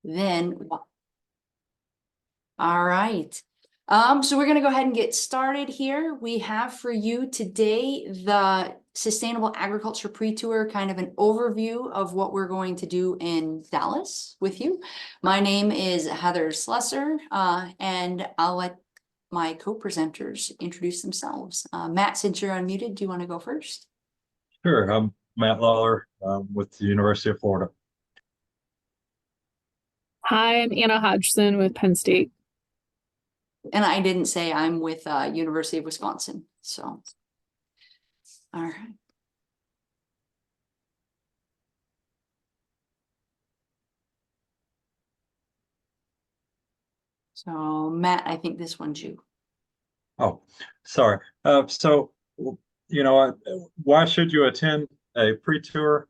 Then, all right. So we're gonna go ahead and get started here. We have for you today the Sustainable Agriculture Pre-Tour, kind of an overview of what we're going to do in Dallas with you. My name is Heather Slesser, and I'll let my co-presenters introduce themselves. Matt, since you're unmuted, do you want to go first? Sure. I'm Matt Lawler with the University of Florida. Hi, I'm Anna Hodgson with Penn State. And I didn't say I'm with University of Wisconsin. So, all right. So Matt, I think this one's you. Oh, sorry. Why should you attend a pre-tour?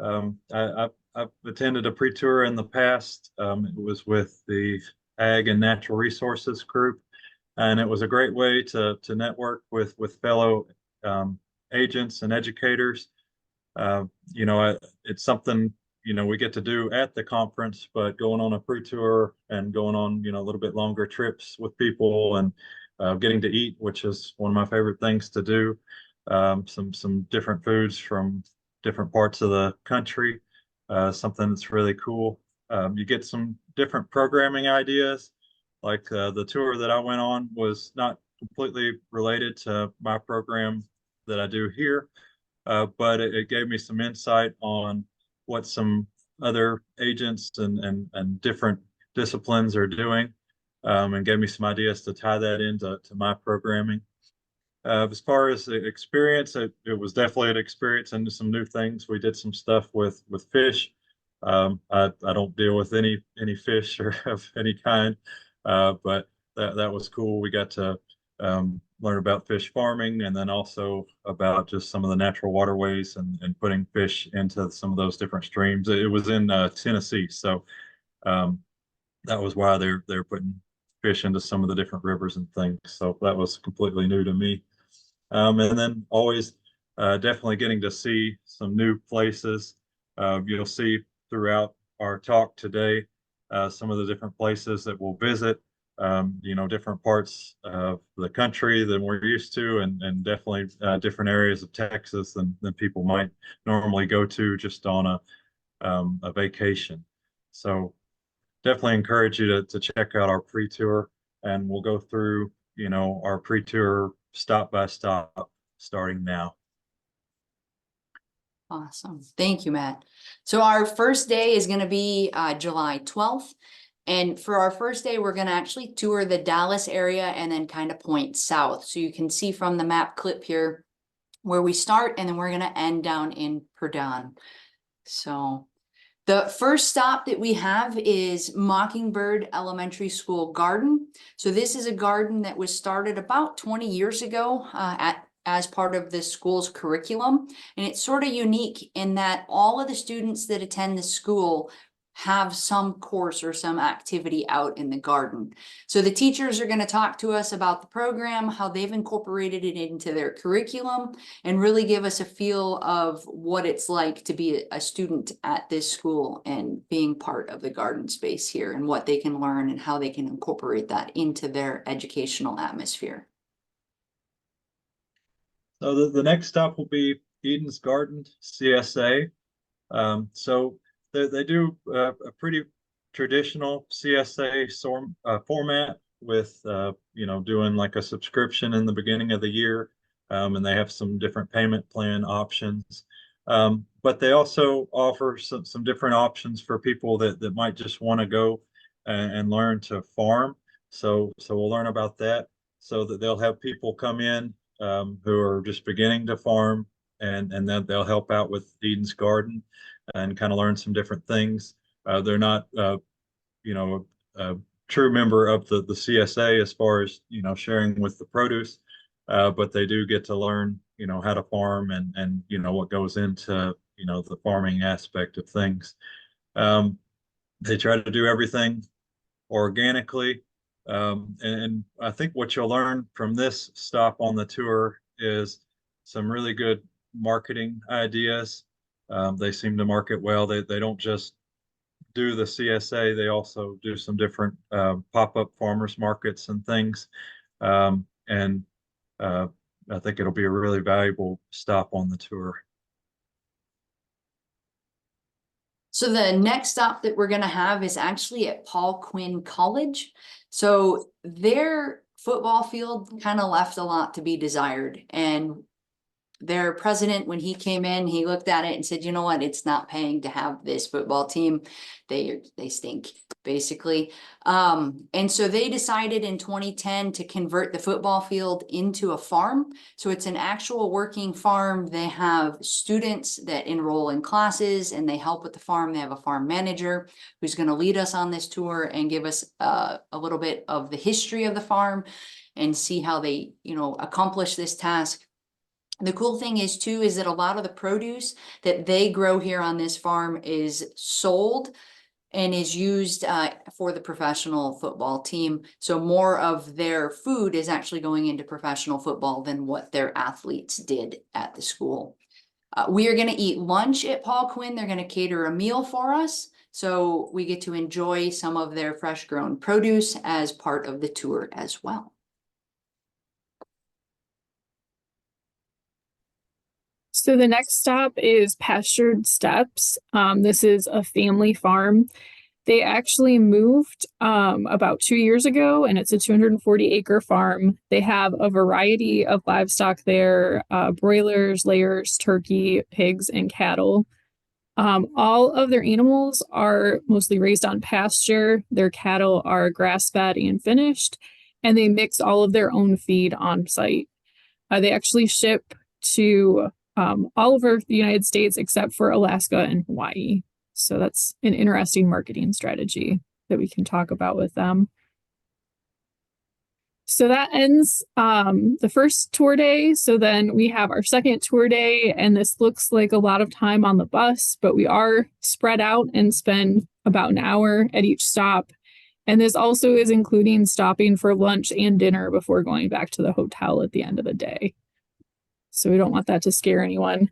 I've attended a pre-tour in the past. It was with the Ag and Natural Resources group, and it was a great way to network with fellow agents and educators. It's something we get to do at the conference, but going on a pre-tour and going on a little bit longer trips with people and getting to eat, which is one of my favorite things to do. Some different foods from different parts of the country, something that's really cool. You get some different programming ideas. Like the tour that I went on was not completely related to my program that I do here, but it gave me some insight on what some other agents and different disciplines are doing, and gave me some ideas to tie that into my programming. As far as the experience, it was definitely an experience and some new things. We did some stuff with fish. I don't deal with any fish or of any kind, but that was cool. We got to learn about fish farming and then also about just some of the natural waterways and putting fish into some of those different streams. It was in Tennessee, so um, that was why they're putting fish into some of the different rivers and things. So that was completely new to me. And then always definitely getting to see some new places. You'll see throughout our talk today some of the different places that we'll visit, different parts of the country than we're used to, and definitely different areas of Texas than people might normally go to just on a vacation. So definitely encourage you to check out our pre-tour, and we'll go through, our pre-tour stop by stop starting now. Awesome. Thank you, Matt. So our first day is going to be July 12th. And for our first day, we're going to actually tour the Dallas area and then kind of point south. So you can see from the map clip here where we start, and then we're going to end down in Perdon. So the first stop that we have is Mockingbird Elementary School Garden. So this is a garden that was started about 20 years ago as part of the school's curriculum. And it's sort of unique in that all of the students that attend the school have some course or some activity out in the garden. So the teachers are going to talk to us about the program, how they've incorporated it into their curriculum, and really give us a feel of what it's like to be a student at this school and being part of the garden space here, and what they can learn and how they can incorporate that into their educational atmosphere. So the next stop will be Eden's Garden, CSA. So they do a pretty traditional CSA format with, doing like a subscription in the beginning of the year. And they have some different payment plan options. But they also offer some different options for people that might just want to go and learn to farm. So we'll learn about that, so that they'll have people come in who are just beginning to farm, and then they'll help out with Eden's Garden and kind of learn some different things. They're not, a true member of the CSA as far as, sharing with the produce, but they do get to learn, how to farm and what goes into, the farming aspect of things. They try to do everything organically. And I think what you'll learn from this stop on the tour is some really good marketing ideas. They seem to market well. They don't just do the CSA, they also do some different pop-up farmers markets and things. And I think it'll be a really valuable stop on the tour. So the next stop that we're gonna have is actually at Paul Quinn College. So their football field kind of left a lot to be desired. And their president, when he came in, he looked at it and said, you know what, it's not paying to have this football team. They stink, basically. And so they decided in 2010 to convert the football field into a farm. So it's an actual working farm. They have students that enroll in classes and they help with the farm. They have a farm manager who's going to lead us on this tour and give us a little bit of the history of the farm and see how they, accomplish this task. The cool thing is too, is that a lot of the produce that they grow here on this farm is sold and is used for the professional football team. So more of their food is actually going into professional football than what their athletes did at the school. We are going to eat lunch at Paul Quinn. They're going to cater a meal for us. So we get to enjoy some of their fresh grown produce as part of the tour as well. So the next stop is Pastured Steps. This is a family farm. They actually moved about 2 years ago, and it's a 240-acre farm. They have a variety of livestock there, broilers, layers, turkey, pigs, and cattle. All of their animals are mostly raised on pasture. Their cattle are grass-fed and finished, and they mix all of their own feed on site. They actually ship to all over the United States except for Alaska and Hawaii. So that's an interesting marketing strategy that we can talk about with them. So that ends the first tour day. So then we have our second tour day, and this looks like a lot of time on the bus, but we are spread out and spend about an hour at each stop. And this also is including stopping for lunch and dinner before going back to the hotel at the end of the day. So we don't want that to scare anyone.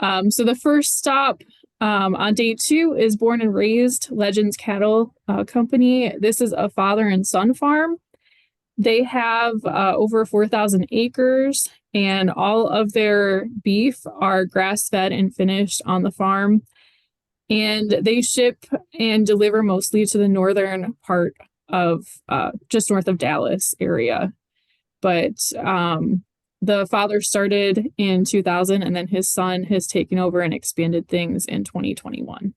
So the first stop on day 2 is Born and Raised Legends Cattle Company. This is a father and son farm. They have over 4,000 acres, and all of their beef are grass-fed and finished on the farm. And they ship and deliver mostly to the northern part of just north of Dallas area. But the father started in 2000, and then his son has taken over and expanded things in 2021.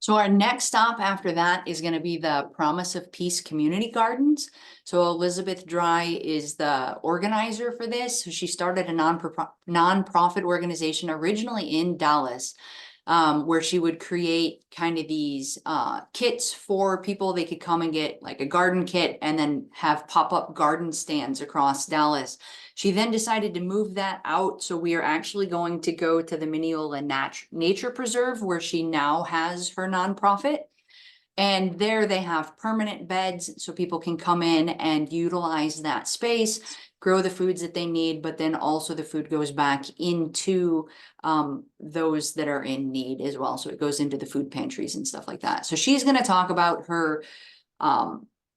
So our next stop after that is going to be the Promise of Peace Community Gardens. So Elizabeth Dry is the organizer for this. So she started a nonprofit organization originally in Dallas, where she would create kind of these kits for people. They could come and get like a garden kit and then have pop-up garden stands across Dallas. She then decided to move that out. So we are actually going to go to the Mineola Nature Preserve, where she now has her nonprofit. And there they have permanent beds so people can come in and utilize that space, grow the foods that they need, but then also the food goes back into those that are in need as well. So it goes into the food pantries and stuff like that. So she's going to talk about her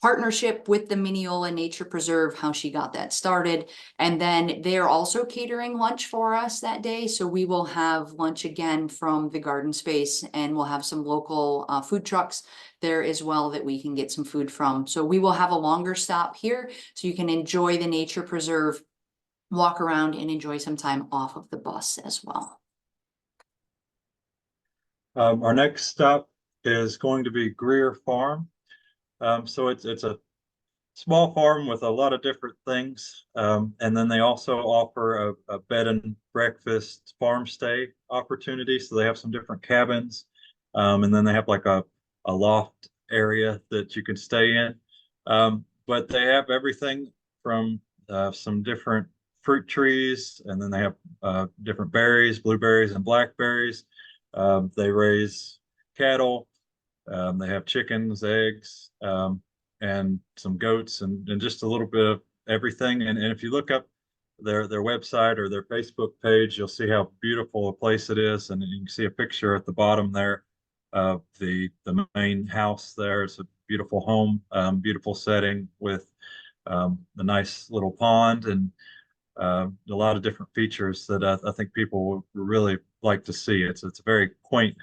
partnership with the Mineola Nature Preserve, how she got that started. And then they're also catering lunch for us that day. So we will have lunch again from the garden space, and we'll have some local food trucks there as well that we can get some food from. So we will have a longer stop here so you can enjoy the nature preserve, walk around, and enjoy some time off of the bus as well. Our next stop is going to be Greer Farm. So it's a small farm with a lot of different things. And then they also offer a bed and breakfast farm stay opportunity. So they have some different cabins. And then they have like a loft area that you can stay in. But they have everything from some different fruit trees, and then they have different berries, blueberries and blackberries. They raise cattle. They have chickens, eggs, and some goats, and just a little bit of everything. And if you look up their website or their Facebook page, you'll see how beautiful a place it is, and you can see a picture at the bottom there of the main house there. It's a beautiful home, beautiful setting with a nice little pond and a lot of different features that I think people would really like to see. It's a very quaint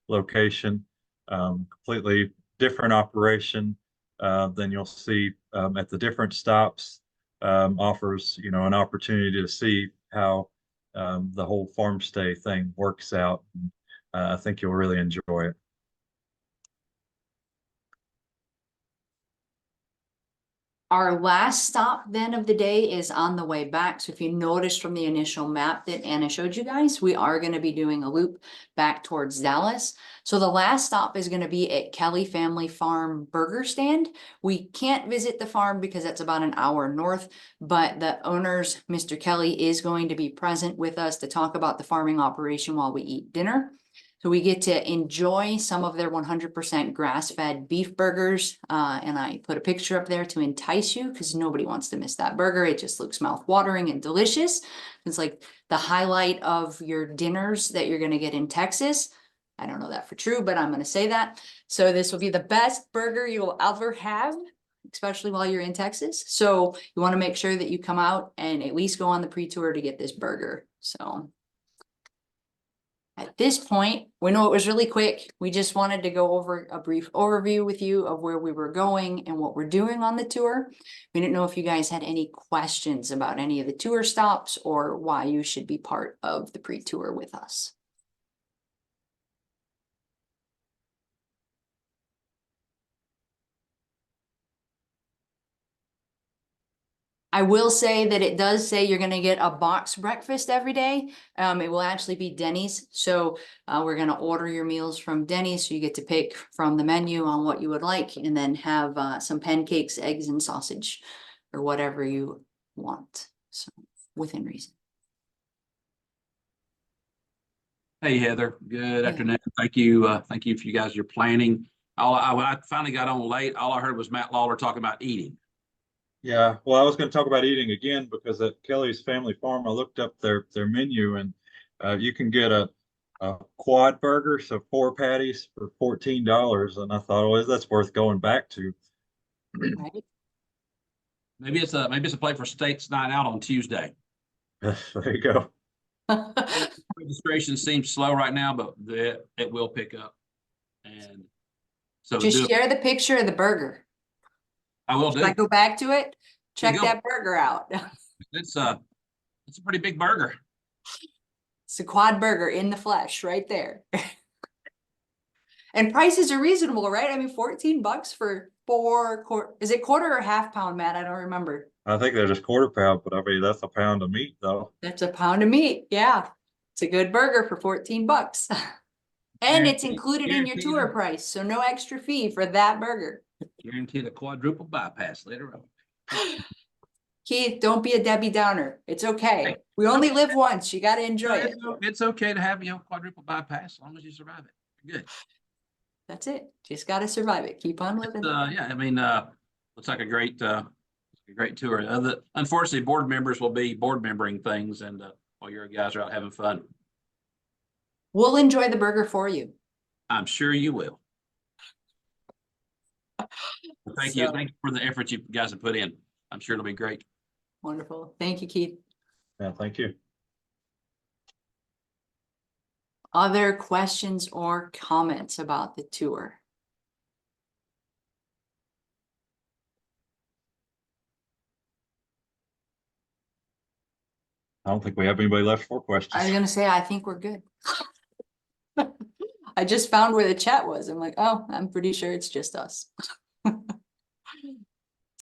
location, completely different operation than you'll see at the different stops. Offers, you know, an opportunity to see how the whole farm stay thing works out. I think you'll really enjoy it. Our last stop then of the day is on the way back. So if you noticed from the initial map that Anna showed you guys, we are going to be doing a loop back towards Dallas. So the last stop is going to be at Kelly Family Farm Burger Stand. We can't visit the farm because that's about an hour north, but the owners, Mr. Kelly, is going to be present with us to talk about the farming operation while we eat dinner. So we get to enjoy some of their 100% grass-fed beef burgers. And I put a picture up there to entice you because nobody wants to miss that burger. It just looks mouth-watering and delicious. It's like the highlight of your dinners that you're going to get in Texas. I don't know that for true, but I'm going to say that. So this will be the best burger you will ever have, especially while you're in Texas. So you want to make sure that you come out and at least go on the pre-tour to get this burger. So at this point, we know it was really quick. We just wanted to go over a brief overview with you of where we were going and what we're doing on the tour. We didn't know if you guys had any questions about any of the tour stops or why you should be part of the pre-tour with us. I will say that it does say you're going to get a box breakfast every day. It will actually be Denny's. So we're going to order your meals from Denny's. So you get to pick from the menu on what you would like and then have some pancakes, eggs, and sausage or whatever you want. So within reason. Hey, Heather. Good Yeah. afternoon. Thank you. Thank you for you guys, your planning. I finally got on late. All I heard was Matt Lawler talking about eating. Yeah, well, I was going to talk about eating again because at Kelly's Family Farm, I looked up their menu, and you can get a quad burger, so 4 patties for $14, and I thought, well, that's worth going back to. Right. Maybe it's a play for States Night Out on Tuesday. There you go. Registration seems slow right now, but it will pick up. And so Just share the picture of the burger. I will do. If I go back to it, check go. that burger out. It's a pretty big burger. It's a quad burger in the flesh right there. And prices are reasonable, right? I mean, $14 for is it quarter or half pound, Matt? I don't remember. I think they're just quarter pound, but I mean, that's a pound of meat, though. That's a pound of meat. Yeah. It's a good burger for $14. And it's included in your tour price. So no extra fee for that burger. Guarantee the quadruple bypass later on. Keith, don't be a Debbie Downer. It's okay. We only live once. You got to enjoy it. It's okay to have, quadruple bypass as long as you survive it. You're good. That's it. Just got to survive it. Keep on living. Yeah, I mean, looks like a great tour. Unfortunately, board members will be board membering things, and while your guys are out having fun, We'll enjoy the burger for you. I'm sure you will. Thank you for the effort you guys have put in. I'm sure it'll be great. Wonderful. Thank you, Keith. Yeah, thank you. Other questions or comments about the tour? I don't think we have anybody left for I was questions. going to say, I think we're good. I just found where the chat was. I'm like, oh, I'm pretty sure it's just us.